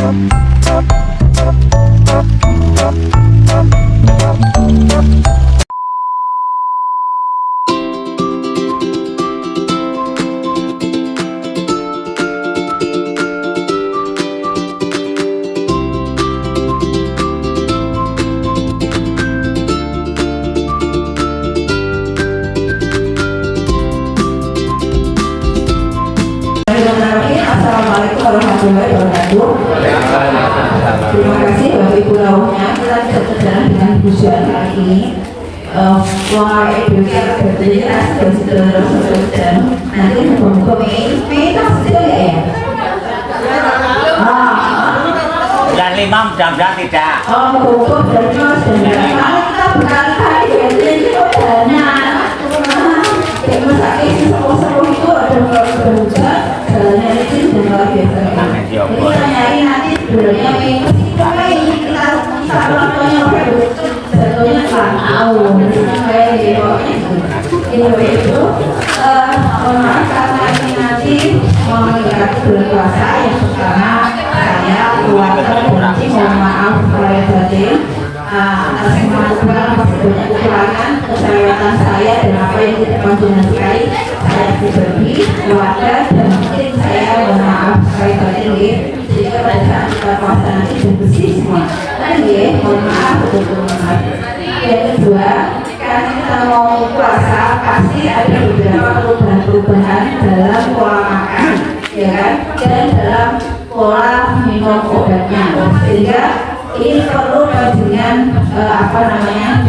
Assalamualaikum warahmatullahi wabarakatuh. Terima kasih Bapak Ibu Rawuhnya. Kita bisa berjalan dengan tujuan kali ini. Wah, Indonesia berdiri dan nanti membuka Mei itu sudah ya? Bulan 5 mudah-mudahan tidak. Membuka dan kita berkali-kali berdiri dana. Terima kasih sepuh-sepuh itu ada berbuka jalannya itu luar biasa. Jadi nyari nanti sebenarnya minggu kita waktunya sebetulnya tahu ini itu karena ini nanti mengikuti bulan puasa yang pertama saya keluarga berarti mohon maaf saya batin atas sebetulnya kekurangan kesehatan saya dan apa yang tidak konsentrasi saya pribadi keluarga dan mungkin saya mohon maaf saya batin sehingga pada saat kita puasa nanti bersih semua dan mohon maaf betul-betul maaf. Yang kedua, karena kita mau puasa pasti ada beberapa perubahan-perubahan dalam pola makan ya kan dan dalam pola minum obatnya sehingga ini perlu dengan perhatian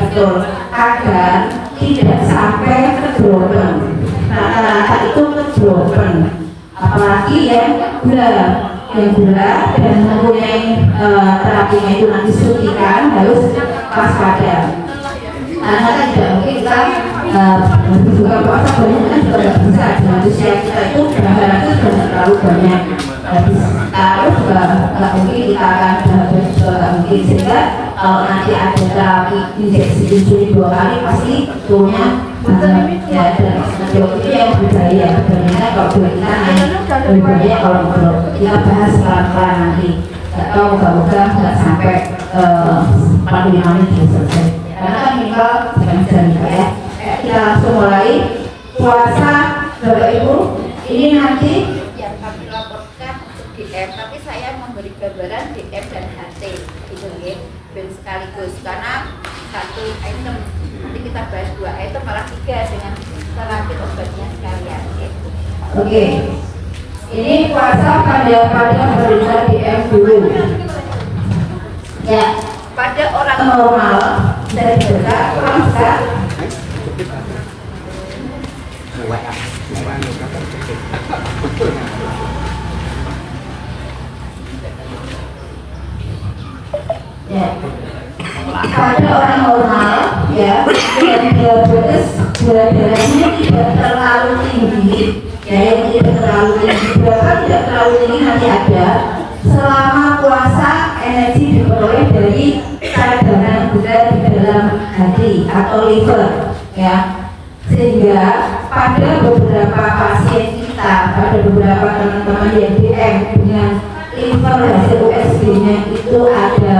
betul agar tidak sampai kedropen. Rata-rata itu kedropen, apalagi yang gula dan mempunyai terapinya itu nanti suntikan harus waspada. Karena kan tidak mungkin kita buka puasa banyak kan juga tidak bisa dengan usia kita itu bahan itu sudah terlalu banyak. Terus juga nggak mungkin kita akan habis juga nggak mungkin sehingga kalau nanti ada terapi injeksi insulin 2 kali pasti turunnya ya dan itu yang berbahaya. Sebenarnya kalau kita naik lebih bahaya kalau kita bahas pelan-pelan nanti nggak tahu moga-moga nggak sampai 45 menit selesai. Karena kan minimal jam ya. Kita langsung mulai puasa Bapak Ibu. Ini nanti yang kami laporkan untuk DM, tapi saya memberi gambaran DM dan HT itu ya, dan sekaligus karena satu item nanti kita bahas 2 item malah 3 dengan terapi obatnya sekalian. Oke. Ini puasa pada berita DM dulu. Ya, Pada orang normal dari besar orang besar ya pada orang normal ya yang diabetes gula darahnya tidak terlalu tinggi ya yang tidak terlalu tinggi berapa tidak terlalu tinggi nanti ada selama puasa energi diperoleh dari cadangan gula di dalam hati atau liver ya sehingga pada beberapa pasien kita pada beberapa teman-teman yang DM dengan liver hasil USG-nya itu ada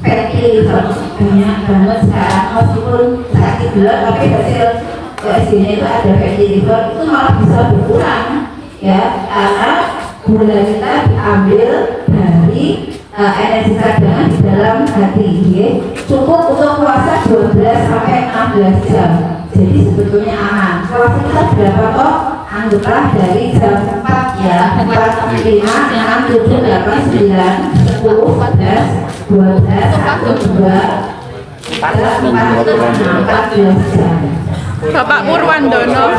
fatty liver banyak banget sekarang meskipun sakit gula tapi hasil USG-nya itu ada fatty liver itu malah bisa berkurang ya karena gula kita diambil dari energi cadangan di dalam hati ya. Cukup untuk puasa 12 sampai 16 jam jadi sebetulnya aman. Puasa kita berapa kok? Anggaplah dari jam 4 ya 4, 5, 6, 7, 8, 9, 10, 11, 12, 1, 2 3, 4, 5, 6, 14 jam. Bapak Purwandono.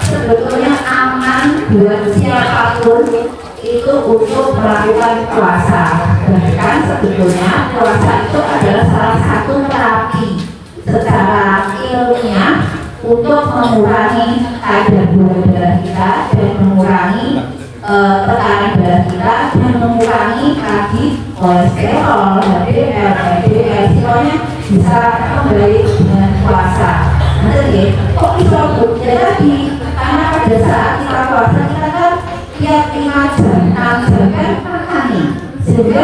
Sebetulnya aman buat siapapun itu untuk melakukan puasa. Bahkan sebetulnya puasa itu adalah salah satu terapi secara ilmiah untuk mengurangi kadar gula darah kita dan mengurangi tekanan darah kita dan mengurangi tadi kolesterol, HDL, LDL, semuanya bisa kembali dengan puasa. Nanti kok bisa jadi pada saat kita puasa kita kan tiap 5 jam, 6 jam kan makan nih, sehingga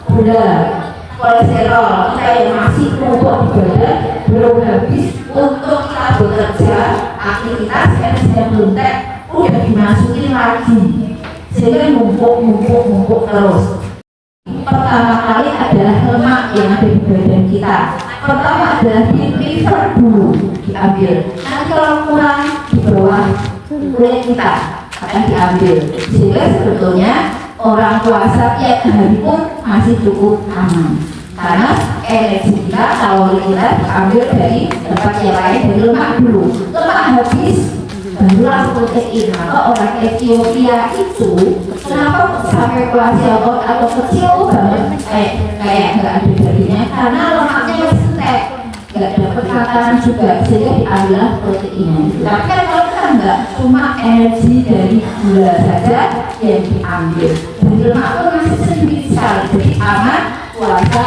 gula, kolesterol kita yang masih numpuk di badan belum habis untuk kita bekerja, aktivitas energinya belum udah dimasukin lagi, sehingga numpuk terus. Pertama kali adalah lemak yang ada di badan kita. Pertama adalah di liver dulu diambil. Nanti kalau kurang di bawah kulit kita akan diambil. Sehingga sebetulnya orang puasa tiap hari pun masih cukup aman. Karena energi kita, kalori kita diambil dari tempat yang lain, dari lemak dulu. Lemak habis barulah protein. Maka orang Ethiopia itu kenapa sampai kolesterol atau kecil banget kayak nggak ada dagingnya, karena lemaknya masih entek, nggak dapat makanan juga, sehingga diambil proteinnya. Tapi kan kalau kita nggak, cuma energi dari gula saja yang diambil, dari lemak pun masih sedikit sekali, jadi aman puasa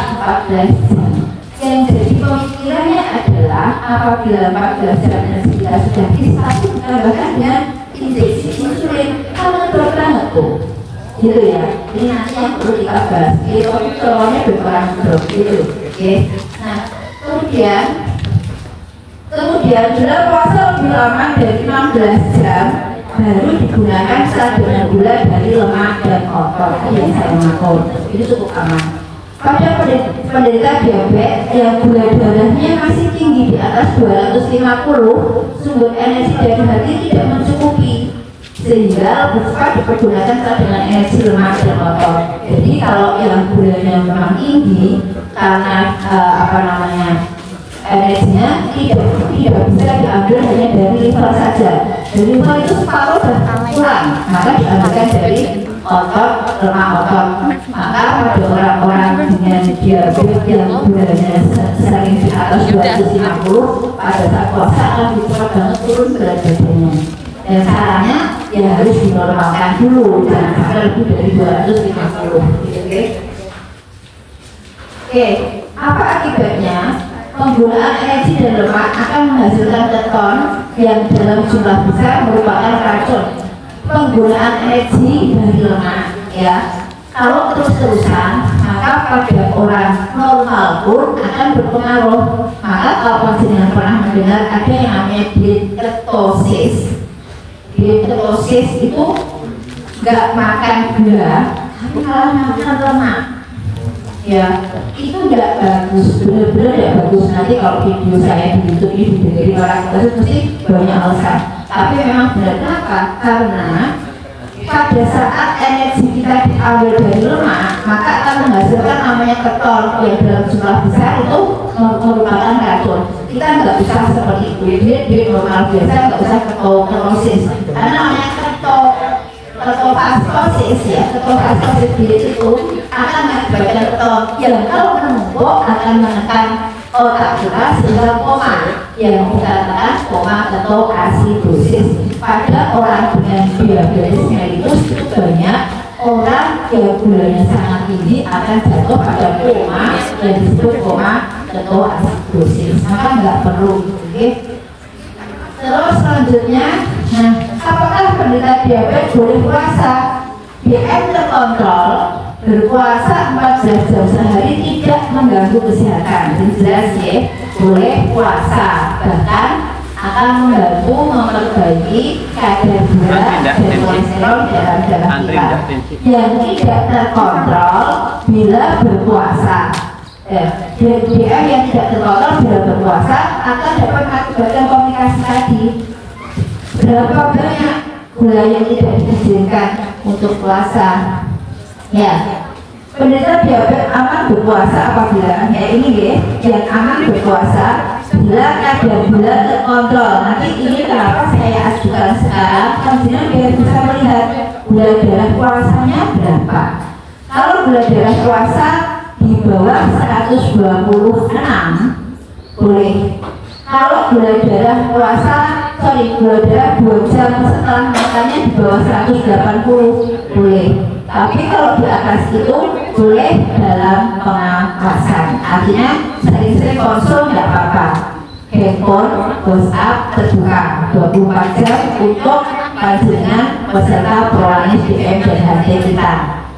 14 jam. Yang jadi pemikirannya adalah apabila 14 jam energi kita sudah stabil, ditambahkan dengan injeksi insulin, kalau berkurang tuh gitu ya. Ini nanti yang perlu kita bahas, itu telurnya berkurang terus gitu. Oke. Nah, kemudian bila puasa lebih lama dari 16 jam baru digunakan cadangan gula dari lemak dan otot yang saya makan, itu cukup aman. Pada penderita diabetes yang gula darahnya masih tinggi di atas 250, sumber energi dari hati tidak mencukupi, sehingga lebih cepat dipergunakan cadangan energi lemak dan otot. Jadi kalau yang gulanya memang tinggi, karena energinya tidak bisa diambil hanya dari liver saja. Dari liver itu separuh dan kurang, maka diambilkan dari otot, lemak otot. Maka pada orang-orang dengan diabetes yang gulanya sering di atas 250, pada saat puasa akan cepat banget turun berat badannya. Dan caranya ya harus dinormalkan dulu, jangan sampai lebih dari 250. Oke, apa akibatnya? Penggunaan energi dan lemak akan menghasilkan keton yang dalam jumlah besar merupakan racun. Penggunaan energi dari lemak, ya, kalau terus-terusan, maka pada orang normal pun akan berpengaruh. Maka kalau panjenengan pernah mendengar ada yang namanya diet ketosis. Diet ketosis itu nggak makan gula, tapi malah makan lemak. Ya, itu tidak bagus, benar-benar tidak bagus. Nanti kalau video saya di YouTube ini didengarin orang terus mesti banyak alasan. Tapi memang benar, kenapa? Karena pada saat energi kita diambil dari lemak, maka akan menghasilkan namanya keton yang dalam jumlah besar itu merupakan racun. Kita nggak bisa seperti itu. Dia normal biasa, nggak usah ketosis. Karena namanya ketofastosis, ya, ketofastosis itu akan mengakibatkan keton yang kalau menumpuk akan menekan otak kita sehingga koma, yang dikatakan koma ketoasidosis. Pada orang dengan diabetes mellitus itu banyak orang yang gulanya sangat tinggi akan jatuh pada koma yang disebut koma ketoasidosis. Maka nggak perlu, oke? Terus selanjutnya, nah, apakah penderita diabetes boleh puasa? BM terkontrol, berpuasa 14 jam sehari tidak mengganggu kesehatan. Jelas ya, boleh puasa, bahkan akan membantu memperbaiki kadar gula dan kolesterol dalam darah kita. Yang tidak terkontrol bila berpuasa, BM yang tidak terkontrol bila berpuasa akan dapat mengakibatkan komplikasi tadi. Berapa banyak gula yang tidak diizinkan untuk puasa? Ya, penderita diabetes aman berpuasa apabila, ya ini ya, yang aman berpuasa bila kadar gula terkontrol. Nanti ini kenapa saya ajukan sekarang, karena biar bisa melihat gula darah puasanya berapa. Kalau gula darah puasa di bawah 126 boleh. Kalau gula darah puasa, gula darah 2 jam setelah makannya di bawah 180 boleh. Tapi kalau di atas itu boleh dalam pengawasan. Artinya sering-sering konsul nggak apa-apa. Handphone, WhatsApp terbuka 24 jam untuk panjenengan beserta perolehan DM dan HT kita.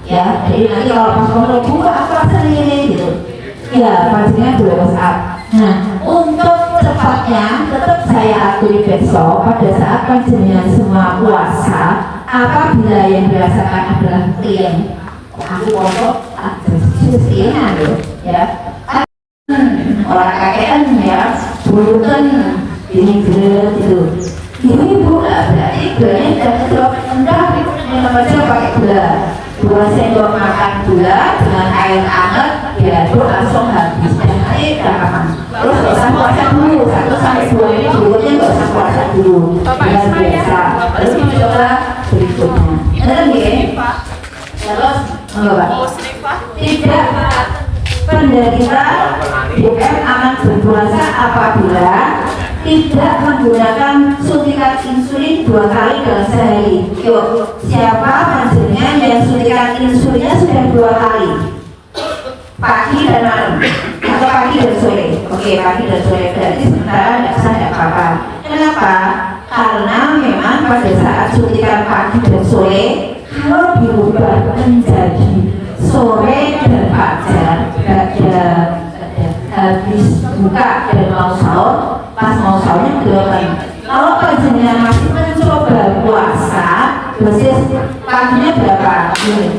Ya, jadi nanti kalau pas ngomong bu apa sendiri gitu, ya panjenengan boleh WhatsApp. Nah, untuk cepatnya tetap saya akui besok pada saat panjenengan semua puasa. Apabila yang dirasakan adalah klien, aku pokok susah ya. Orang kakean ya, bukan ini berat itu. Ini bukan berarti gulanya jangan terlalu rendah. Yang namanya pakai gula. 2 sendok makan gula dengan air hangat, ya itu langsung habis. Dan nanti udah terus nggak usah puasa dulu. 1 sampai 2 ini berikutnya nggak usah puasa dulu. Dengan biasa. Terus coba berikutnya. Terus tidak penderita DM akan berpuasa apabila tidak menggunakan suntikan insulin 2 kali dalam sehari. Yuk, siapa panjenengan yang suntikan insulinnya sudah 2 kali? Pagi dan malam atau pagi dan sore? Oke, pagi dan sore berarti sementara tidak sah, tidak apa-apa. Kenapa? Karena memang pada saat suntikan pagi dan sore, kalau dirubah menjadi sore dan fajar, habis buka dan mau sahur, pas mau sahurnya gelokan. Kalau panjenengan masih mencoba puasa, dosis paginya berapa? 18.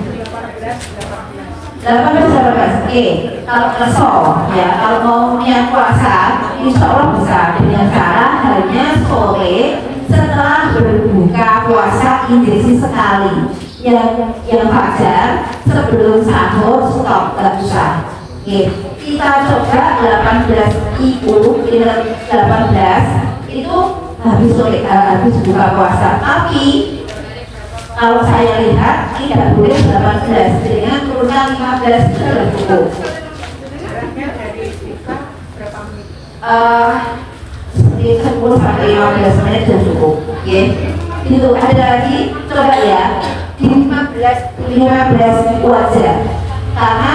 Oke, kalau kesel ya, kalau mau niat puasa, insya Allah bisa dengan cara hanya sore setelah berbuka puasa injeksi sekali. Yang fajar sebelum sahur stop, nggak usah. Oke, kita coba 18 itu habis sore, habis buka puasa. Tapi kalau saya lihat tidak boleh 18, dengan turunnya 15 itu sudah cukup. 10 sampai 15 menit sudah cukup. Oke, itu ada lagi, coba ya. 15 wajar, karena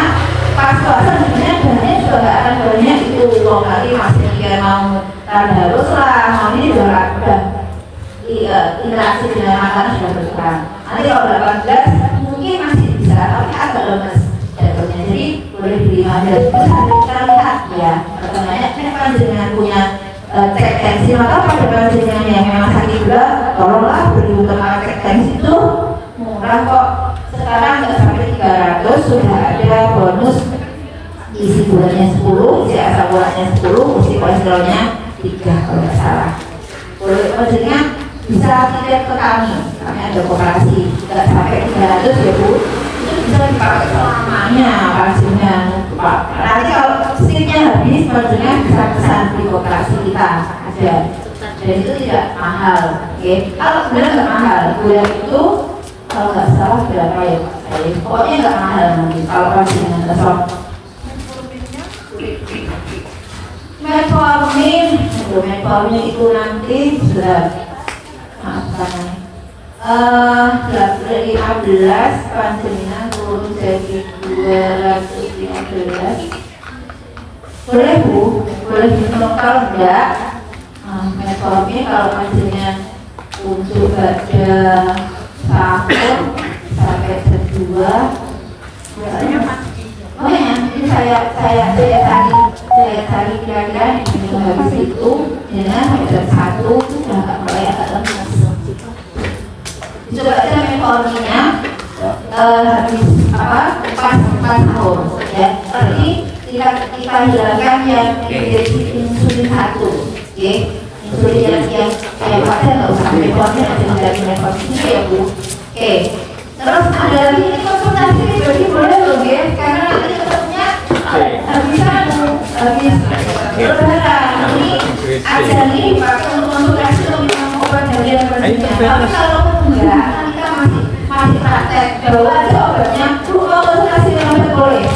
pas puasa sebenarnya bahannya juga nggak akan banyak itu. Kalau kali masih mikir mau tadarus lah, mau ini udah interaksi dengan makanan sudah berkurang. Nanti kalau 18 mungkin masih bisa, tapi agak lemes jatuhnya. Jadi boleh di 15 itu kita lihat ya. Pertanyaannya, kenapa dengan punya cek tensi, maka pada panjenengan yang memang sakit gula, tolonglah beri utama cek tensi itu murah kok. Sekarang nggak sampai 300, sudah ada bonus isi gulanya 10, isi asam uratnya 10, isi kolesterolnya 3 kalau nggak salah. Boleh maksudnya bisa tidak ke kami ada koperasi, nggak sampai 300 ya Bu, itu bisa dipakai selamanya pastinya. Nanti kalau stiknya habis, pastinya bisa pesan di koperasi kita ada, dan itu tidak mahal. Oke, kalau benar nggak mahal, gula itu kalau nggak salah berapa ya Pak? Pokoknya nggak mahal nanti kalau pastinya kesok. Metformin itu nanti sudah dari 15 panjenengan turun jadi 215. Boleh Bu, boleh minum. Kalau enggak metformin kalau panjenengan untuk baca sahur sampai kedua. Oh ya, ini saya cari kira-kira minum habis itu dengan jam 1 sudah agak mulai agak lemas. Coba aja metforminnya habis pas sahur ya. Berarti kita hilangkan yang insulin 1, ya. Insulin yang wajar nggak usah metformin, aja dari metformin itu ya Bu. Oke. Terus ada lagi ini konsultasi berarti boleh loh ya, karena nanti ketemunya bisa habis lebaran. Ini aja nih pakai untuk konsultasi untuk minum obat dari yang tapi kalau enggak, kita masih praktek bawa aja obatnya. Bu mau konsultasi dengan boleh,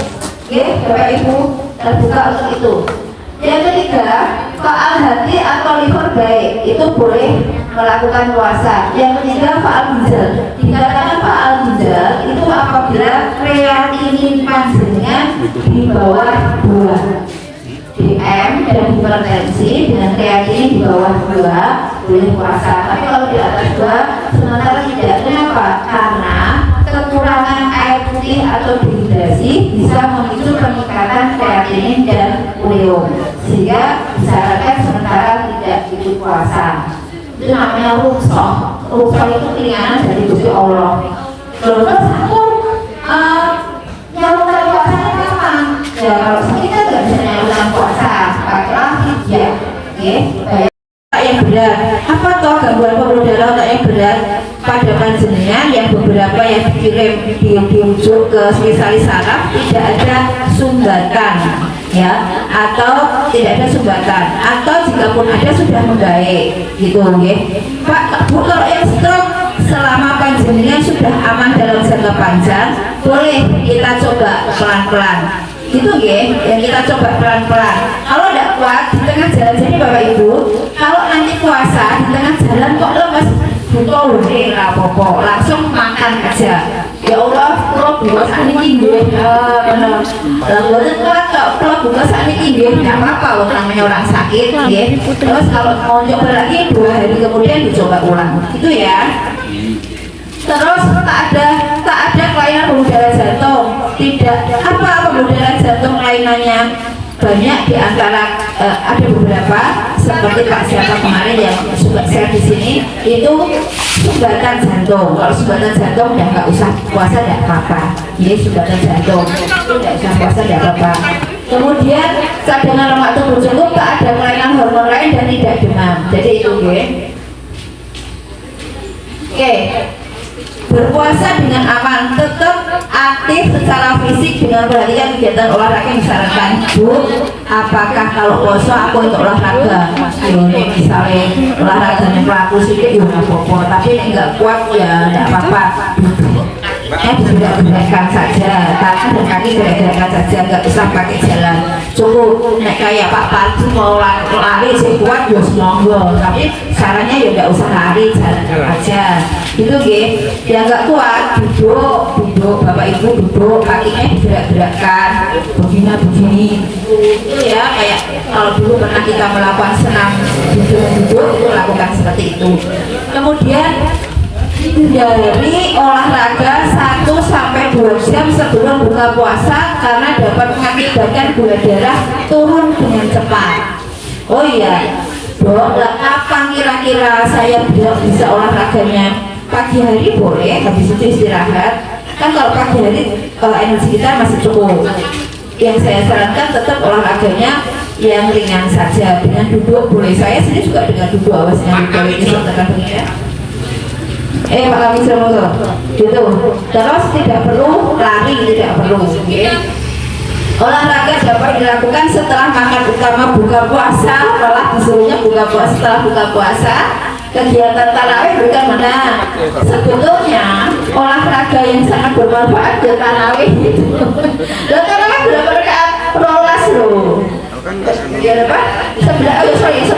ya Bapak Ibu terbuka untuk itu. Yang ketiga, faal hati atau liver baik itu boleh melakukan puasa. Yang ketiga, faal ginjal. Dikatakan faal ginjal itu apabila kreatinin panjenengan di bawah 2. DM dan hipertensi dengan kreatinin di bawah 2 boleh puasa. Tapi kalau di atas 2 sementara tidak. Kenapa? Karena kekurangan air putih atau dehidrasi bisa memicu peningkatan kreatinin dan ureum, sehingga disarankan sementara tidak ikut puasa. Itu namanya rukhsah. Rukhsah itu keringanan dari Gusti Allah. Terus aku nyalurkan puasanya kapan? Ya kalau kita nggak bisa nyalurkan puasa, pakailah hijab, yang berat. Apa toh gangguan pembuluh darah otak yang berat pada panjenengan yang beberapa yang dikirim dirujuk ke spesialis saraf tidak ada sumbatan, ya, atau tidak ada sumbatan, atau jika pun ada sudah membaik, gitu, ya. Pak Bu, kalau yang stroke selama panjenengan sudah aman dalam jangka panjang, boleh kita coba pelan-pelan. Gitu ya, yang kita coba pelan-pelan. Kalau tidak kuat di tengah jalan, jadi Bapak Ibu, kalau nanti puasa di tengah jalan kok lemes, butuh rapopo, langsung makan aja. Ya Allah, kalau buka saat ini tinggi, benar. Lalu kalau buka saat ini tinggi, tidak apa-apa, namanya orang sakit, ya. Terus kalau mau coba lagi 2 hari kemudian dicoba ulang, itu ya. Terus tak ada kelainan pembuluh darah jantung, tidak. Apa pembuluh darah jantung kelainannya? Banyak di antara ada beberapa seperti Pak siapa kemarin yang suka share di sini itu sumbatan jantung. Kalau sumbatan jantung ya nggak usah puasa, tidak apa-apa. Jadi sumbatan jantung itu tidak usah puasa, tidak apa-apa. Kemudian cadangan lemak tubuh cukup, tak ada kelainan hormon lain dan tidak demam. Jadi itu oke. Berpuasa dengan aman, tetap aktif secara fisik dengan perhatikan kegiatan olahraga yang disarankan. Bu, apakah kalau puasa aku untuk olahraga? Ini misalnya olahraganya pelaku sedikit ya nggak apa-apa, tapi nggak kuat ya nggak apa-apa. Gerak-gerakkan saja, tangan dan kaki gerak-gerakkan saja, nggak usah pakai jalan. Cukup naik kayak Pak Parti mau lari sih kuat ya monggo, tapi caranya ya nggak usah lari, jalan aja. Itu ya nggak kuat, duduk Bapak Ibu duduk, kakinya digerak-gerakkan begini itu ya, kayak kalau dulu pernah kita melakukan senam duduk itu lakukan seperti itu. Kemudian hindari olahraga 1-2 jam sebelum buka puasa karena dapat mengakibatkan gula darah turun dengan cepat. Oh iya Dok, kapan kira-kira saya bisa olahraganya? Pagi hari boleh, habis itu istirahat. Kan kalau pagi hari energi kita masih cukup. Yang saya sarankan tetap olahraganya yang ringan saja, dengan duduk boleh. Saya sendiri juga dengan duduk, awas yang duduk ini sertakan begini ya. Pak Kami Semoga gitu. Terus tidak perlu lari, tidak perlu. Olahraga dapat dilakukan setelah makan utama buka puasa, malah disuruhnya buka puasa setelah buka puasa. Kegiatan tarawih bukan mana? Sebetulnya olahraga yang sangat bermanfaat di tarawih itu. Dan tarawih berapa rakaat? 12 loh. Ya apa? 11 itu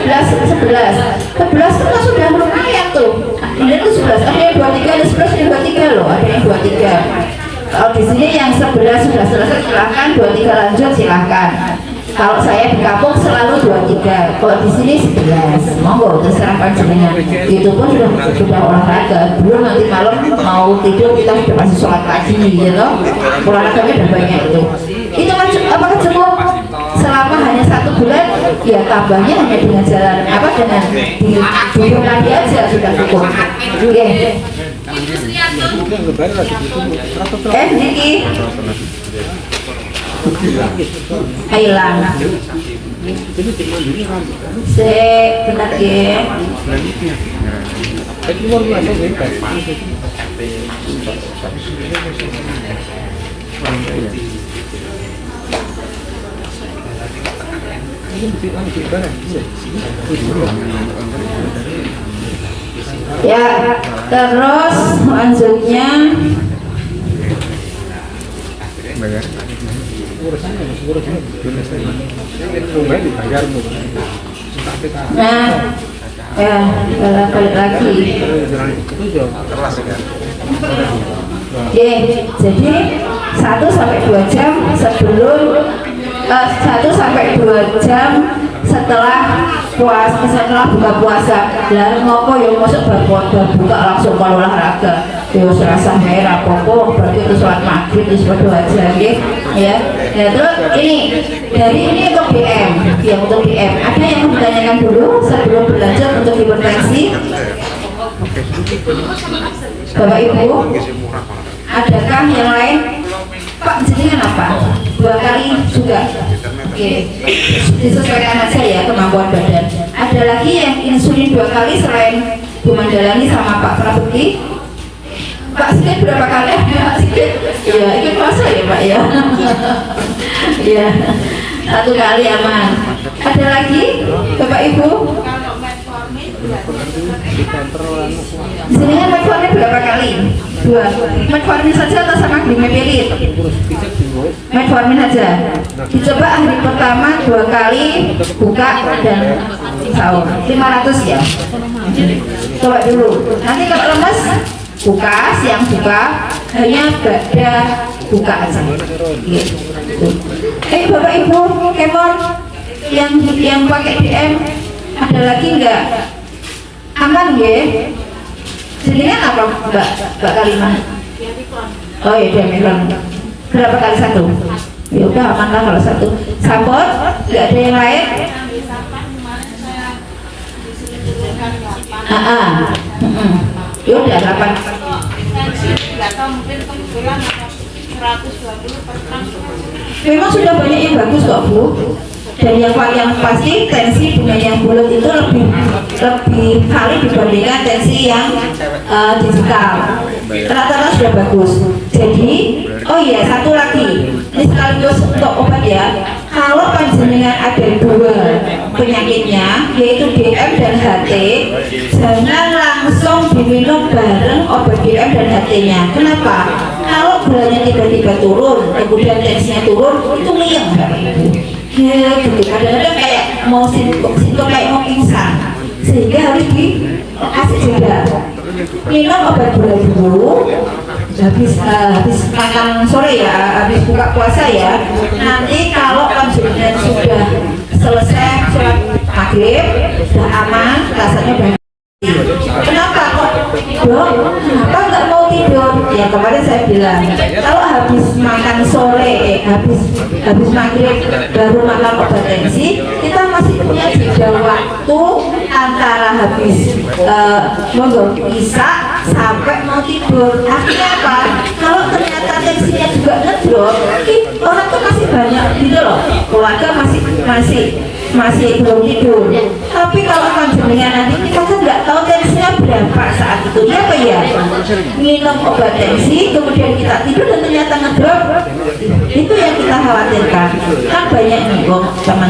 kan sudah lumayan tuh. Ini tuh 11, ada yang 23, ada 11, ada 23 loh, ada yang 23. Kalau di sini yang 11 sudah selesai silahkan, 23 lanjut silahkan. Kalau saya di kampung selalu 23, kalau di sini 11. Monggo terserah panjenengan. Itu pun sudah olahraga. Belum nanti malam mau tidur kita sudah masih sholat pagi, gitu. Olahraganya udah banyak itu. Itu kan apakah cukup? Selama hanya 1 bulan, ya tambahnya hanya dengan jalan apa dengan duduk lagi aja sudah cukup. Oke. Niki. Hilang. Benar ya. Ya, terus selanjutnya nah, ya, balik lagi. Jadi 1-2 jam sebelum 1-2 jam setelah buka puasa. Lalu ngopo ya masuk buka langsung kalau olahraga. Ya serasa merah pokok berarti itu sholat maghrib di sebuah aja ya. Ya terus ini untuk DM, ya untuk DM. Ada yang mau ditanyakan dulu sebelum berlanjut untuk hipertensi? Bapak Ibu, adakah yang lain? Pak jenengan apa? 2 kali juga. Oke, disesuaikan aja ya kemampuan badan. Ada lagi yang insulin 2 kali selain Bu Mandalani sama Pak Prabukti? Pak Sigit berapa kali? Pak Sigit, ya ikut puasa ya Pak ya. Ya, 1 kali aman. Ada lagi Bapak Ibu? Di sini kan metformin berapa kali? 2. Metformin saja atau sama glimepirid? Metformin saja. Dicoba hari pertama 2 kali buka dan sahur 500 ya. Coba dulu. Nanti kalau lemes buka, siang buka, hanya pada buka aja. Gitu. Bapak Ibu, Kemon yang pakai DM ada lagi enggak? Aman ya? Jadinya apa Mbak Kalimah? Oh ya Demikron. Berapa kali 1? Ya udah aman lah kalau 1. Sabot? Enggak ada yang lain? Ya udah 8. Memang sudah banyak yang bagus kok Bu. Dan yang pasti tensi dengan yang bulat itu lebih kali dibandingkan tensi yang digital. Rata-rata sudah bagus. Jadi, oh iya satu lagi, ini sekaligus untuk obat ya. Kalau panjenengan ada 2 penyakitnya, yaitu DM dan HT, jangan langsung diminum bareng obat DM dan HT-nya. Kenapa? Kalau gulanya tiba-tiba turun, kemudian tensinya turun, itu ngeyeng Bapak Ibu. Ya gitu, kadang-kadang kayak mau sintok kayak mau pingsan, sehingga harus dikasih jeda. Minum obat gula dulu, habis makan sore ya, habis buka puasa ya. Nanti kalau panjenengan sudah selesai sholat maghrib, sudah aman, rasanya baik. Kenapa kok Dok? Kenapa nggak mau tidur? Ya kemarin saya bilang kalau habis makan sore, habis maghrib baru makan obat tensi, kita masih punya jeda waktu antara habis isya sampai mau tidur. Artinya apa? Kalau ternyata tensinya juga ngedrop, orang tuh masih banyak gitu loh, keluarga masih belum tidur. Tapi kalau panjenengan nanti kita kan nggak tahu tensinya berapa saat itu, ya apa ya? Minum obat tensi, kemudian kita tidur dan ternyata ngedrop, itu yang kita khawatirkan. Kan banyak nih teman.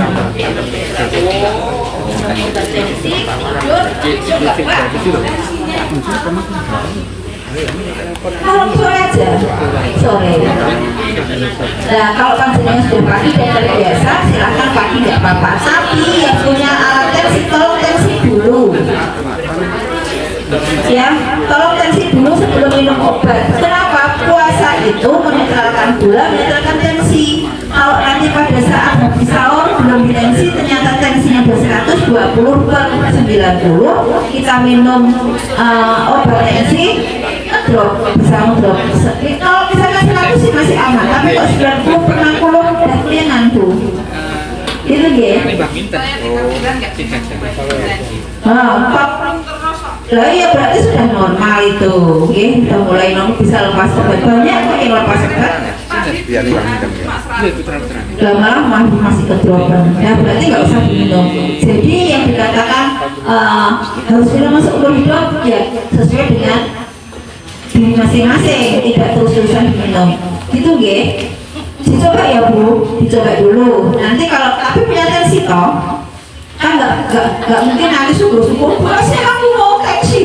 Obat tensi, tidur, kalau sore aja, sore. Nah kalau panjenengan sudah pagi dan terbiasa, silahkan pagi nggak apa-apa. Tapi yang punya alat tensi, tolong tensi dulu. Ya, tolong tensi dulu sebelum minum obat. Kenapa? Puasa itu menetralkan gula, menetralkan tensi. Kalau nanti pada saat habis sahur belum tensi, ternyata tensinya sudah 120 per 90, kita minum obat tensi, drop, bisa drop. Kalau misalkan 100 sih masih aman, tapi kalau 90 per 60 udah kelihatan tuh. Itu ya. Lah iya berarti sudah normal itu, udah mulai bisa lepas obat. Banyak kok yang lepas obat. Lah malah masih kedropan. Ya berarti nggak usah diminum. Jadi yang dikatakan harus minum masuk umur hidup ya sesuai dengan diri masing-masing, tidak terus-terusan diminum. Gitu nggih. Dicoba ya Bu, dicoba dulu. Nanti kalau tapi punya tensi toh, kan nggak mungkin nanti syukur-syukur saya kamu mau tensi.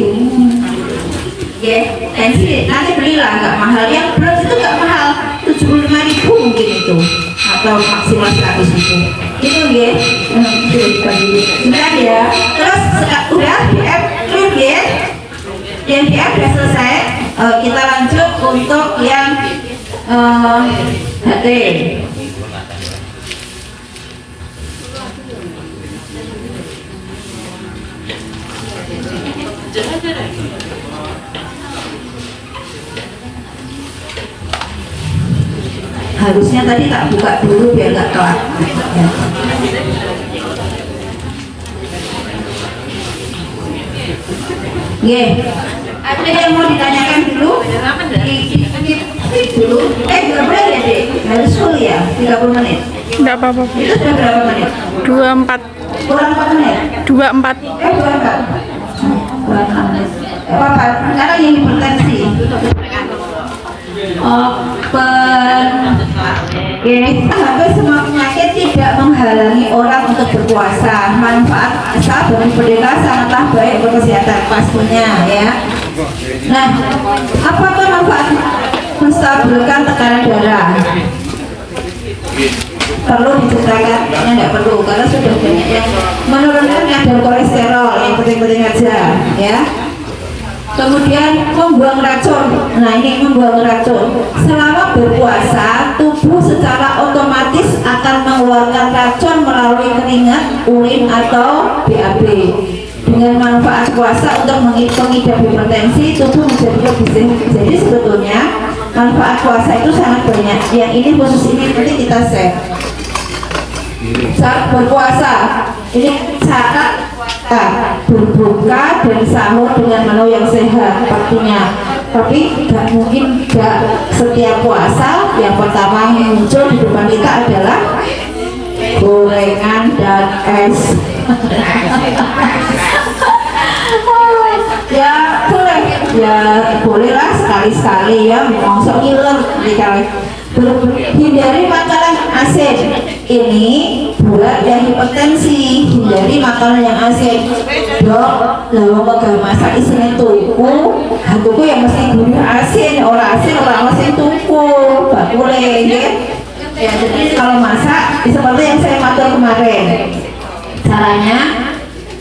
Ya, tensi nanti belilah nggak mahal, yang berat itu nggak mahal, 75.000 mungkin itu, atau maksimal 100.000. Itu ya, sebentar ya. Terus udah DM clear ya, yang DM udah selesai. Kita lanjut untuk yang HT. Harusnya tadi tak buka dulu biar nggak telat. Ya. Ada yang mau ditanyakan dulu? Dulu. Berapa ya dek? Harus full ya? 30 menit. Enggak apa-apa. Itu sudah berapa menit? 24. Kurang 4 menit? 24. 24. Kurang 6 menit. Apa? Karena yang hipertensi. Open. Hampir semua penyakit tidak menghalangi orang untuk berpuasa. Manfaat puasa bagi pendeta sangatlah baik untuk kesehatan pastinya ya. Nah, apakah manfaat menstabilkan tekanan darah? Perlu diceritakan? Tidak perlu karena sudah banyak yang menurunkan kadar kolesterol, yang penting-penting aja ya. Kemudian membuang racun. Nah ini membuang racun. Selama berpuasa, tubuh secara otomatis akan mengeluarkan racun melalui keringat, urin atau BAB. Dengan manfaat puasa untuk mengidap hipertensi, tubuh menjadi lebih sehat. Jadi sebetulnya manfaat puasa itu sangat banyak. Yang ini khusus ini nanti kita share. Saat berpuasa, ini cara berbuka dan sahur dengan menu yang sehat pastinya. Tapi nggak mungkin nggak setiap puasa yang pertama yang muncul di depan kita adalah gorengan dan es. Ya bolehlah sekali-sekali ya, masuk ngiler dikali. Hindari makanan asin. Ini buat yang hipertensi. Hindari makanan yang asin. Dok, lalu kalau masak isinya tuku yang mesti gurih asin, orang asin tuku, gak boleh ya. Ya jadi kalau masak seperti yang saya matur kemarin, caranya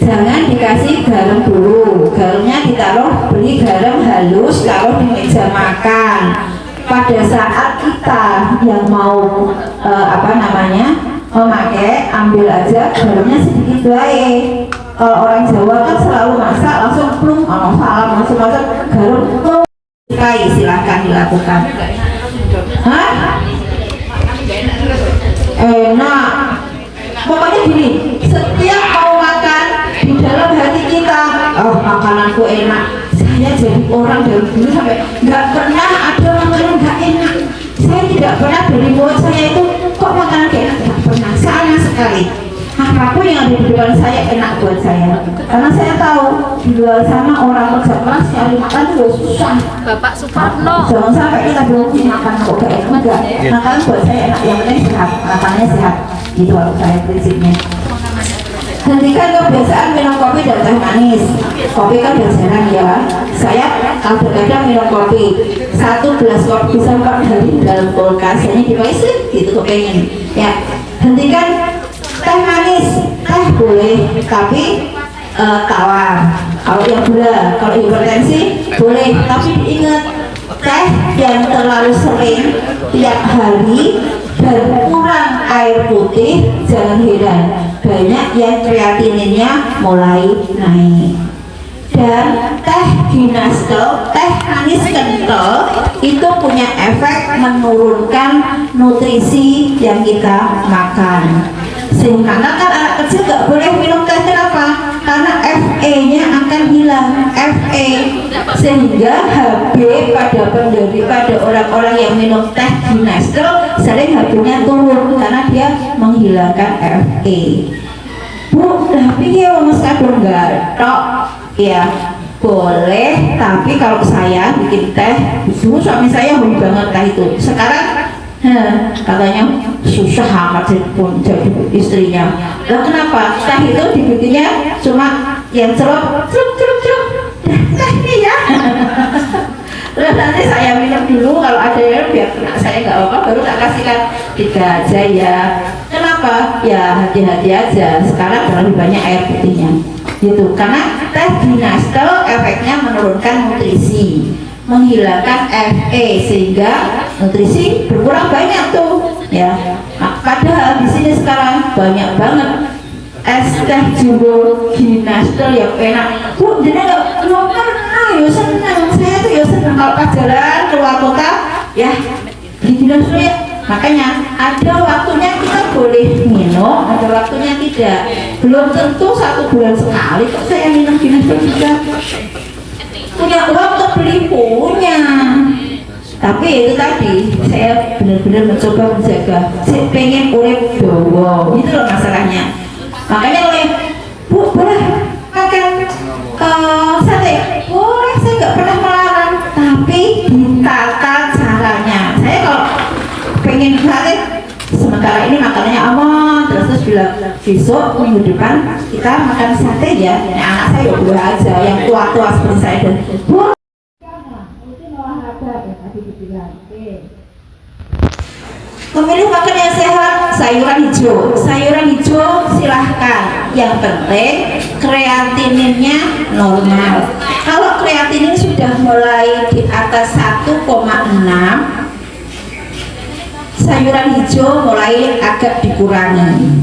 jangan dikasih garam dulu. Garamnya ditaruh, beli garam halus, taruh di meja makan. Pada saat kita yang mau memakai, ambil aja garamnya sedikit baik. Kalau orang Jawa kan selalu masak langsung plung, salam langsung masak garam plung. Silahkan dilakukan. Hah? Enak. Pokoknya gini, setiap mau makan di dalam hati kita, oh makananku enak. Saya jadi orang dari dulu sampai nggak pernah ada makanan nggak enak. Saya tidak pernah dari mulut saya itu kok makanan gak enak, nggak pernah. Sama sekali. Apapun yang ada di depan saya enak buat saya. Karena saya tahu di luar sana orang kerja keras cari makan itu susah. Bapak Suparno. Jangan sampai kita belum makan kok gak enak enggak. Makan buat saya enak, yang penting sehat, makannya sehat. Gitu kalau saya prinsipnya. Hentikan kebiasaan minum kopi dan teh manis. Kopi kan udah jarang ya. Saya kadang-kadang minum kopi. 1 gelas kopi bisa 4 hari dalam kulkas. Hanya dipakai gitu kepengen. Ya, hentikan teh manis. Teh boleh, tapi tawar. Kalau yang gula, kalau hipertensi boleh, tapi ingat teh yang terlalu sering tiap hari dan kurang air putih, jangan heran banyak yang kreatininnya mulai naik. Dan teh ginastel, teh manis kental itu punya efek menurunkan nutrisi yang kita makan. Sehingga kan anak kecil gak boleh minum teh, kenapa? Karena Fe-nya akan hilang, Fe, sehingga Hb pada orang-orang yang minum teh ginastel sering Hb-nya turun karena dia menghilangkan Fe. Bu, tapi ya mas kadung gatok, ya boleh, tapi kalau saya bikin teh, dulu suami saya hobi banget teh itu. Sekarang katanya susah amat jadi istrinya. Lah kenapa? Teh itu dibikinnya cuma yang celup teh ini ya. Terus nanti saya minum dulu, kalau ada yang biar kena saya nggak apa-apa, baru tak kasihkan 3 aja ya. Kenapa? Ya hati-hati aja. Sekarang lebih banyak air putihnya gitu, karena teh ginastel efeknya menurunkan nutrisi, menghilangkan Fe, sehingga nutrisi berkurang banyak tuh ya. Nah, padahal di sini sekarang banyak banget es teh jumbo ginastel yang enak. Bu, jadi nggak pernah ya senang, saya tuh ya senang kalau pas jalan keluar kota ya di ginastel Makanya ada waktunya kita boleh minum, ada waktunya tidak. Belum tentu 1 bulan sekali kok saya minum gini juga. Punya uang untuk beli punya. Tapi itu tadi saya benar-benar mencoba menjaga. Saya pengen urip dawa. Itu loh masalahnya. Makanya oleh Bu boleh makan sate, boleh, saya nggak pernah melarang, tapi ditata caranya. Saya kalau pengen sate, sementara ini makanannya aman, terus bilang besok minggu depan kita makan sate ya. Nah, anak saya ya boleh aja, yang tua-tua seperti saya dan Bu. Itu olahraga ya tadi dibilang. Memilih makan yang sehat, sayuran hijau. Sayuran hijau silahkan. Yang penting kreatininnya normal. Kalau kreatinin sudah mulai di atas 1,6, sayuran hijau mulai agak dikurangi.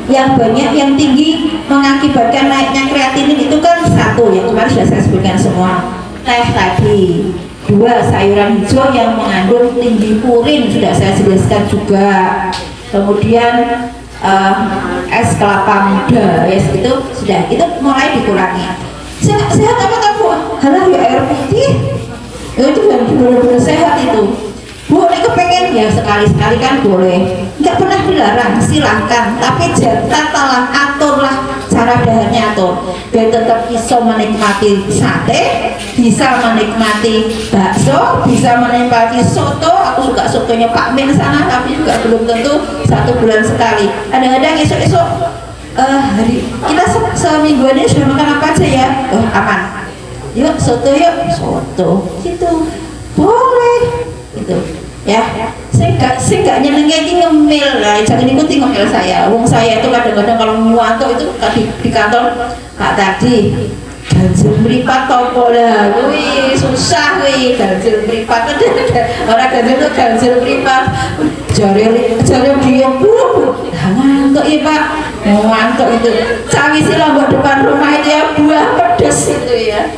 Yang banyak, yang tinggi mengakibatkan naiknya kreatinin itu kan 1, yang kemarin sudah saya sebutkan semua. Teh tadi. 2, sayuran hijau yang mengandung tinggi purin sudah saya jelaskan juga. Kemudian es kelapa muda, es itu sudah, itu mulai dikurangi. Sehat apa kan Bu? Halah ya air putih. Itu kan benar-benar sehat itu. Bu, ini kepengen ya sekali-sekali kan boleh. Nggak pernah dilarang, silahkan. Tapi tatalah, aturlah cara dahannya atur. Biar tetap bisa menikmati sate, bisa menikmati bakso, bisa menikmati soto. Aku suka sotonya Pak Min sana, tapi juga belum tentu 1 bulan sekali. Kadang-kadang esok-esok hari kita semingguan ini sudah makan apa aja ya? Oh aman. Yuk soto yuk, soto. Gitu. Boleh. Gitu. Ya, saya nggak nyenengin ngemil lah, jangan ikuti ngemil saya. Wong saya itu kadang-kadang kalau nyuanto itu di kantor Pak tadi ganjil meripat topo lah, wih susah wih ganjil meripat. Orang ganjil itu ganjil meripat, jari dia ngantuk ya Pak, ngantuk itu. Cawi sih lombok depan rumah itu ya, buah pedas itu ya.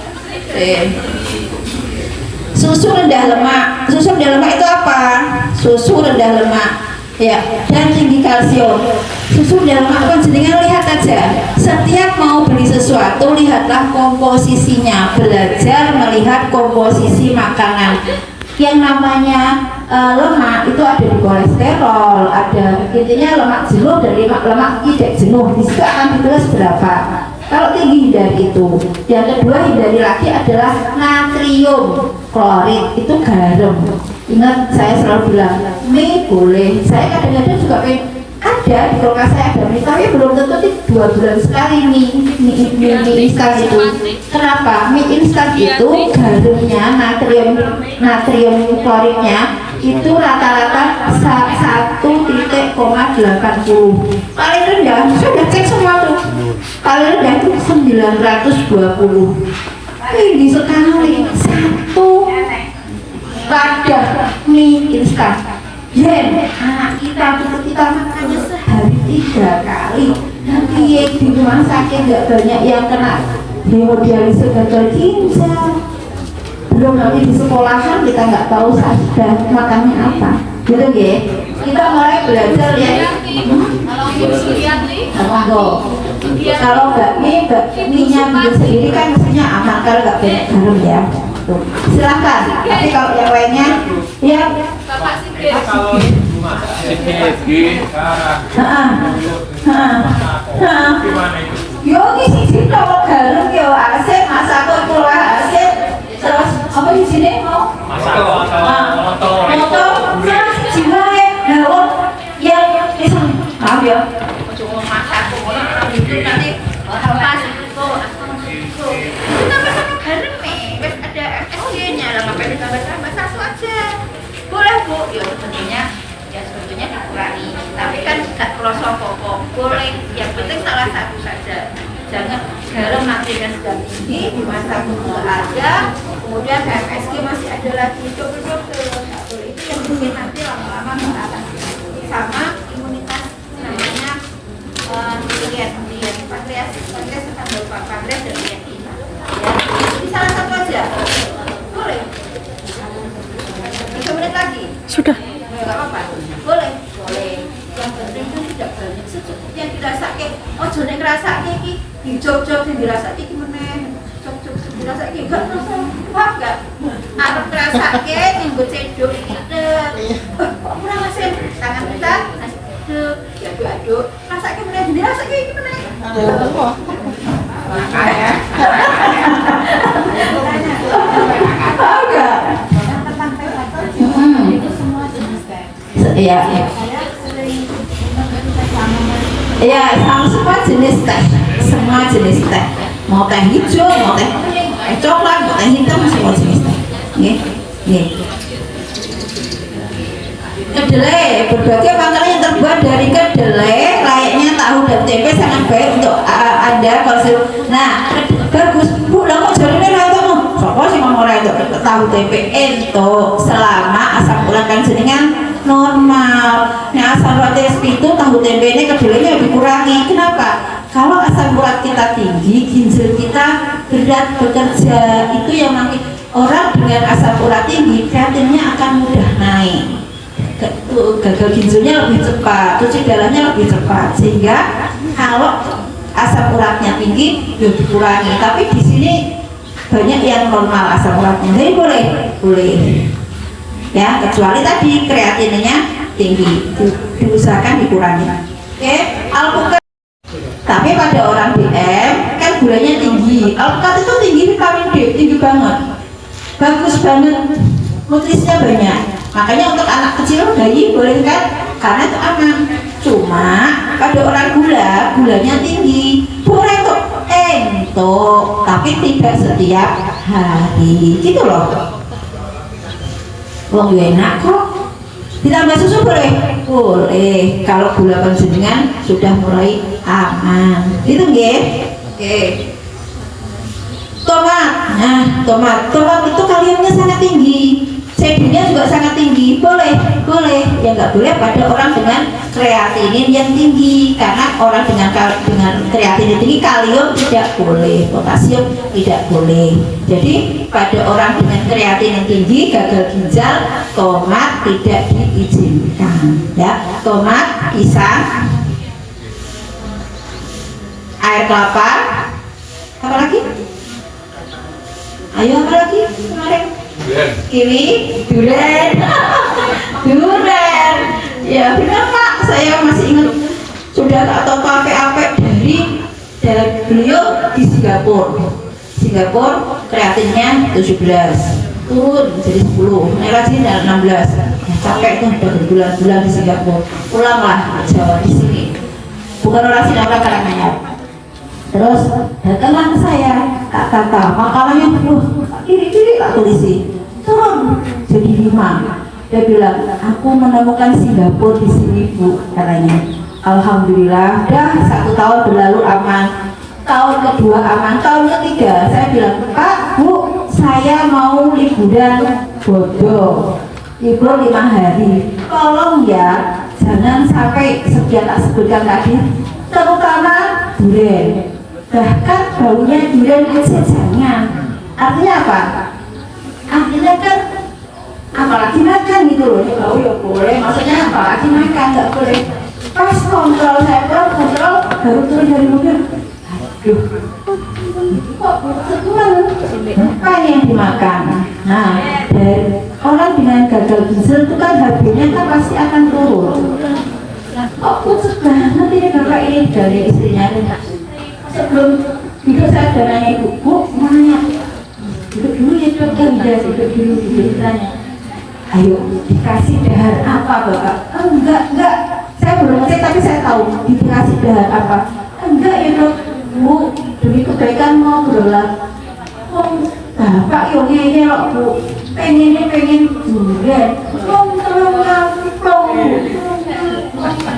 Susu rendah lemak. Susu rendah lemak itu apa? Susu rendah lemak ya, dan tinggi kalsium. Susu rendah lemak kan jenengan lihat aja. Setiap mau beli sesuatu lihatlah komposisinya, belajar melihat komposisi makanan. Yang namanya lemak itu ada di kolesterol, ada intinya lemak jenuh dan lemak tidak jenuh. Di situ akan ditulis berapa. Kalau tinggi hindari itu. Yang kedua hindari lagi adalah natrium klorid, itu garam. Ingat saya selalu bilang mie boleh. Saya kadang-kadang juga ada di kulkas saya ada mie, tapi belum tentu 2 bulan sekali mie instan itu. Kenapa? Mie instan itu garamnya, natrium kloridnya itu rata-rata 1,80. Paling rendah, sudah cek semua tuh. Paling rendah itu 920. Tinggi sekali. 1 wadah mie instan. Anak kita makannya sehari 3 kali. Nanti di rumah sakit nggak banyak yang kena hemodialisis gagal ginjal. Belum nanti di sekolahan kita nggak tahu sudah makannya apa. Gitu ya. Kita mulai belajar ya. Kalau mie-nya bikin sendiri kan mestinya aman kalau nggak banyak garam ya. Tuh. Silahkan. Tapi kalau yang lainnya ya. Kalau Yo sih kalau garam yo asik masak itu lah asik. Terus apa di sini mau? Motor. Jiwa yang maaf ya. Cuma masak itu nanti pas itu tambah sama garam nih, wes ada MSG-nya lah, ngapain ditambah-tambah 1 aja. Boleh Bu, ya sebetulnya dikurangi, tapi kan nggak kerasa pokok. Boleh, yang penting salah satu saja. Jangan garam natriumnya sudah tinggi, dimasak itu ada, kemudian MSG masih ada lagi. Dokter itu yang mungkin nanti lama-lama akan sama imunitas namanya lihat pankreas akan berupa pankreas dan lihat kita. Ya, ini salah satu aja. Boleh. 3 menit lagi. Sudah. apa-apa? Boleh, boleh. Yang penting itu tidak banyak secukupnya dirasake. Oh, jane ngrasake iki dijog-jog sing dirasake iki meneh. Jog-jog sing dirasake gak terasa. Paham gak? Arep ngrasake nggo cedhok iki. Kok ora masih tangan kita diaduk-aduk. Rasake meneh dirasake iki meneh. Paham gak? Iya. Iya, semua jenis teh, semua jenis teh. Mau teh hijau, mau teh kuning, teh coklat, mau teh hitam, semua jenis teh. Nih, nih. Kedelai, berbagai makanan yang terbuat dari kedelai, layaknya tahu dan tempe sangat baik untuk Anda kalau nah, bagus. Bu, lah kok jarine ra ketemu? Sapa sing ngomong ra itu tahu tempe ento selama asam urat kan jenengan normal. Nah, asam urat itu tahu tempe ini kedelainya dikurangi. Kenapa? Kalau asam urat kita tinggi, ginjal kita berat bekerja. Itu yang nanti orang dengan asam urat tinggi, kreatinnya akan mudah naik. Gagal ginjalnya lebih cepat, cuci darahnya lebih cepat, sehingga kalau asam uratnya tinggi ya dikurangi. Tapi di sini banyak yang normal asam uratnya, jadi boleh ya, kecuali tadi kreatinnya tinggi, diusahakan dikurangi. Oke, alpukat. Tapi pada orang DM kan gulanya tinggi, alpukat itu tinggi vitamin D, tinggi banget, bagus banget, nutrisinya banyak. Makanya untuk anak kecil, bayi boleh kan? Karena itu aman. Cuma pada orang gulanya tinggi, boleh tuh entok, tapi tidak setiap hari, gitu loh. Wong enak kok. Ditambah susu boleh? Boleh. Kalau gula panjenengan sudah mulai aman. Gitu nggih? Oke. Tomat. Nah, tomat itu kaliumnya sangat tinggi. CD-nya juga sangat tinggi, boleh, ya nggak boleh pada orang dengan kreatinin yang tinggi, karena orang dengan kreatinin tinggi, kalium tidak boleh, potasium tidak boleh. Jadi pada orang dengan kreatinin tinggi, gagal ginjal, tomat tidak diizinkan, ya. Tomat, pisang, air kelapa, apa lagi? Ayo apa lagi kemarin? Kiwi, durian, ya benar Pak, saya masih ingat sudah tak tahu apa dari beliau di Singapura kreatinnya 17 turun jadi 10, naik lagi 16, capek tuh udah berbulan-bulan di Singapura, pulanglah Jawa di sini, bukan orang Sina, orang Karanganyar. Terus datanglah ke saya, tak kata makalahnya kiri tak tulisi turun jadi 5. Dia bilang, aku menemukan Singapura di sini Bu, katanya. Alhamdulillah, dah 1 tahun berlalu aman, tahun kedua aman, tahun ketiga saya bilang, Pak, Bu, saya mau liburan bodoh, libur 5 hari, tolong ya jangan sampai sekian tak sebutkan tadi, terutama durian. Bahkan baunya durian aja jangan. Artinya apa? Artinya kan apalagi makan gitu loh. Bau ya boleh, maksudnya apalagi makan nggak boleh. Pas kontrol saya kontrol baru turun dari mobil. Aduh, kok setuan? Apa yang dimakan? Nah, dari orang dengan gagal ginjal itu kan HB-nya kan pasti akan turun. Kok pucet banget ini bapak ini dari istrinya. Sebelum hidup saya ada nanya ibu, Bu, mana hidup dulu ya dokter, hidup dulu ditanya, ayo dikasih dahar apa bapak? Enggak, saya belum ngecek tapi saya tahu dikasih dahar apa. Enggak ya dok, Bu, demi kebaikan mau berolah. Oh, bapak yang ngeyel loh Bu, pengen durian, tolong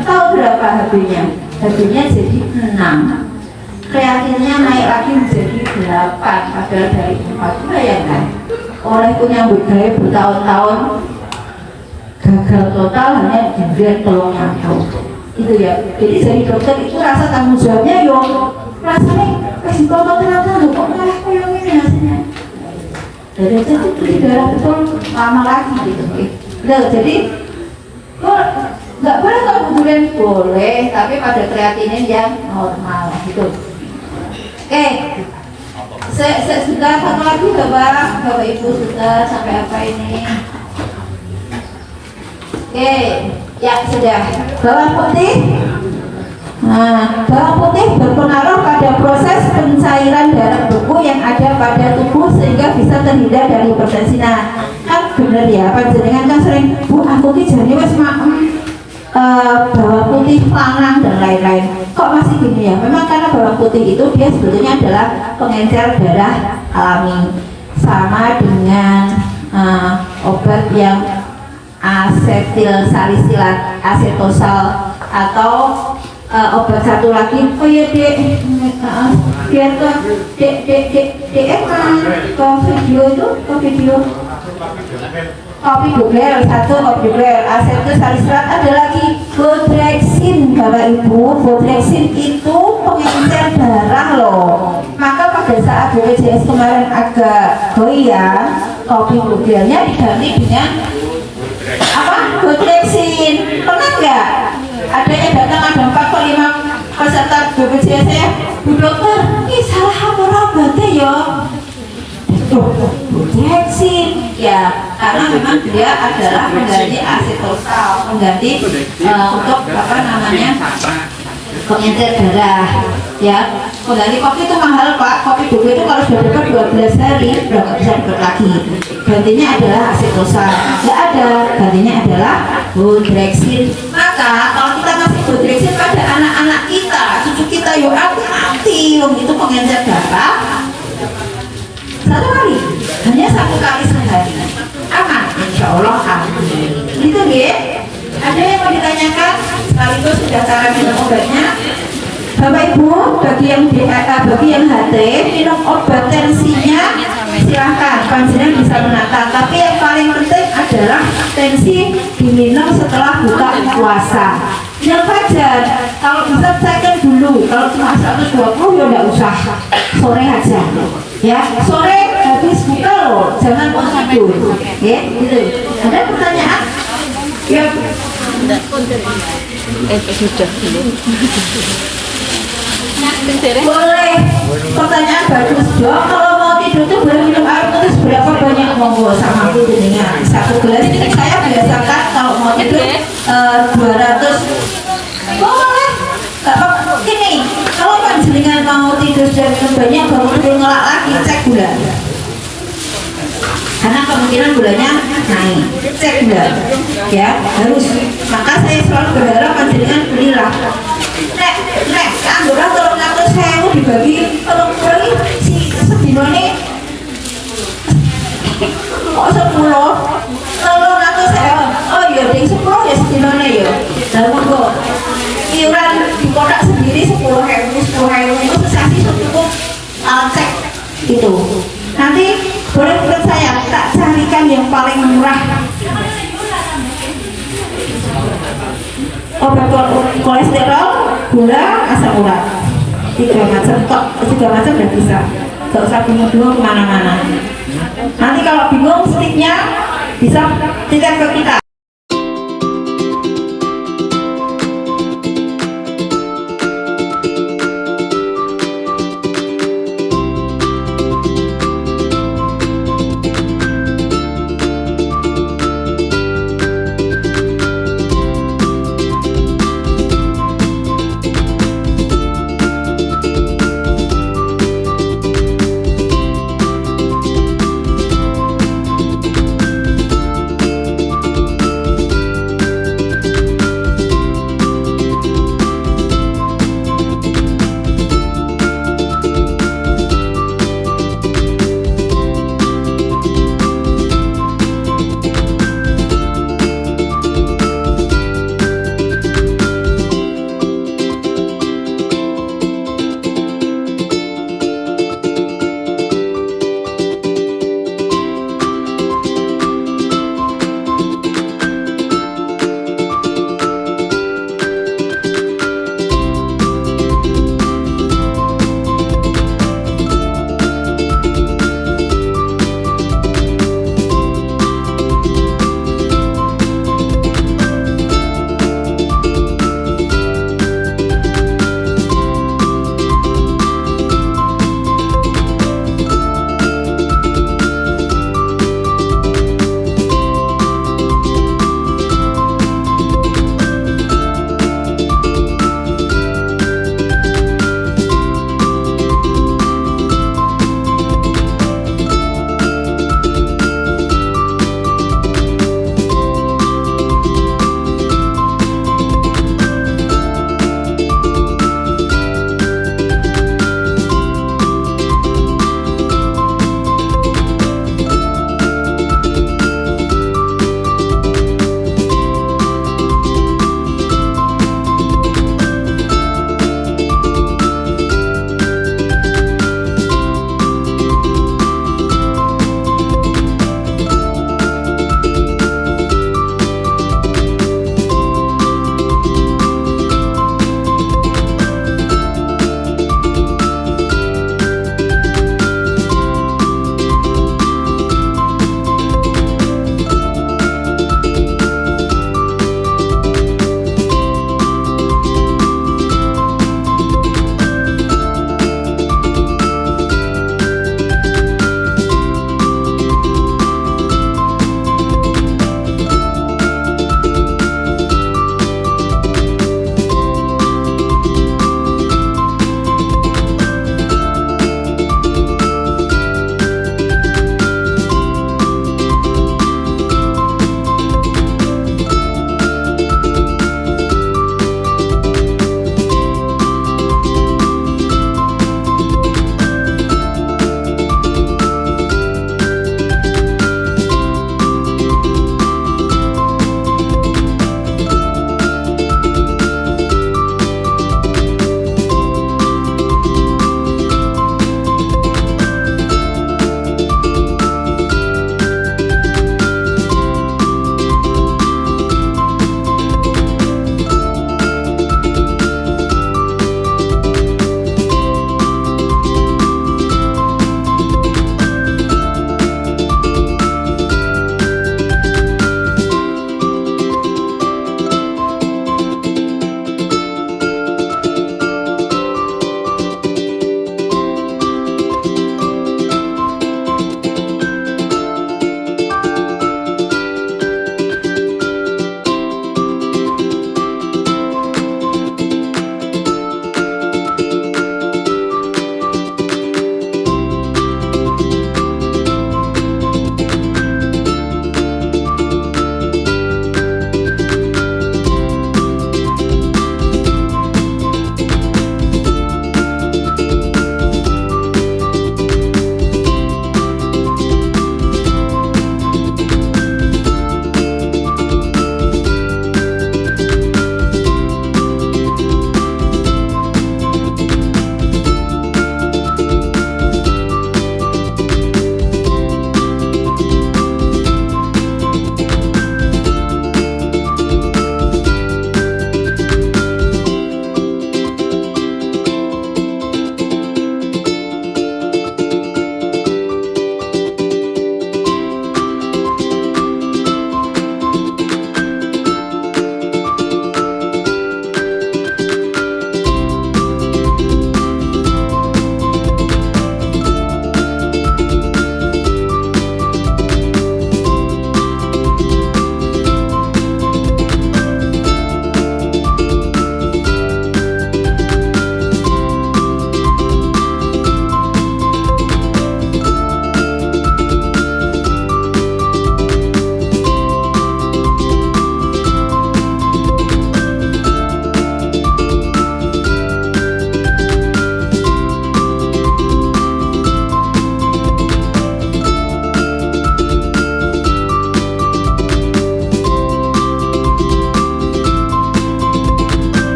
tahu berapa HB-nya? HB-nya jadi 6. Kreatinnya naik lagi menjadi 8, padahal dari 4. Bayangkan, oleh penyambut gaya bertahun-tahun gagal total hanya durian telung angkau. Itu ya. Jadi jadi dokter itu rasa tanggung jawabnya yo rasanya kasih tonton ternyata kok malah kayak gini hasilnya. Dari itu beli darah betul lama lagi gitu. Nah, jadi insulin boleh, tapi pada kreatinin yang normal gitu. Oke, sudah satu lagi Bapak Ibu sudah sampai apa ini? Oke, ya sudah. Bawang putih. Nah, bawang putih berpengaruh pada proses pencairan darah beku yang ada pada tubuh sehingga bisa terhindar dari hipertensi. Nah, kan bener ya, panjenengan kan sering, Bu, aku ki jane wis maem bawang putih lanang dan lain-lain. Kok masih gini ya? Memang karena bawang putih itu dia sebetulnya adalah pengencer darah alami, sama dengan obat yang asetil salisilat, asetosal, atau obat satu lagi, oh ya dek, biar ke video itu, ke video kopi dugel, satu kopi dugel, asetil salisilat, ada lagi Bodrexin, Bapak Ibu. Bodrexin itu pengencer darah loh. Maka pada saat BPJS kemarin agak goyang, kopi dugelnya diganti dengan apa? Bodrexin. Pernah nggak? Ada yang datang ada 4 5 peserta BPJS saya, Bu dokter, ini salah apa obatnya ya? Bodrexin ya, karena memang dia adalah pengganti asetosal, pengganti untuk apa namanya, pengencer darah ya. Pengganti kopi itu mahal Pak, kopi dulu itu kalau sudah dapat 12 hari udah nggak bisa dapat lagi. Gantinya adalah asetosal, nggak ada, gantinya adalah Bodrexin. Maka kalau kita kasih Bodrexin pada anak-anak kita, cucu kita, yuk hati-hati, itu pengencer darah. Satu kali, hanya 1 kali sehari, aman, insya Allah aman. Itu ya. Ada yang mau ditanyakan? Sekaligus sudah cara minum obatnya. Bapak Ibu, bagi yang HT, minum obat tensinya silahkan, panjenengan bisa menata. Tapi yang paling penting adalah tensi diminum setelah buka puasa. Yang fajar, kalau bisa cekkan dulu. Kalau cuma 120 ya udah usah, sore aja. Ya, sore habis buka loh, jangan mau tidur. Ya, gitu. Ada pertanyaan? Ya. Sudah. Boleh. Pertanyaan bagus dok. Kalau mau tidur tuh boleh minum air putih berapa banyak? Monggo sama aku dengan 1 gelas. Ini saya biasakan kalau mau tidur 200. Boleh. Gak apa-apa. Gini, kalau panjenengan mau tidur dan minum banyak, baru perlu ngelak lagi, cek gula. Karena kemungkinan gulanya naik, cek gula. Ya, harus. Maka saya selalu berharap panjenengan belilah. Nek, anggota tolong ngatur saya dibagi, tolong bagi si sedino ini kok 10, tolong ngatur saya. Oh iya, ding 10 ya sedino ini ya. Dan monggo iuran di kotak sendiri 10.000 itu sesasi cukup alat cek gitu. Nanti boleh ikut saya, tak carikan yang paling murah. Obat kolesterol, gula, asam urat, 3 macam tok, 3 macam udah bisa. Gak usah bingung kemana-mana. Nanti kalau bingung stiknya bisa titip ke kita.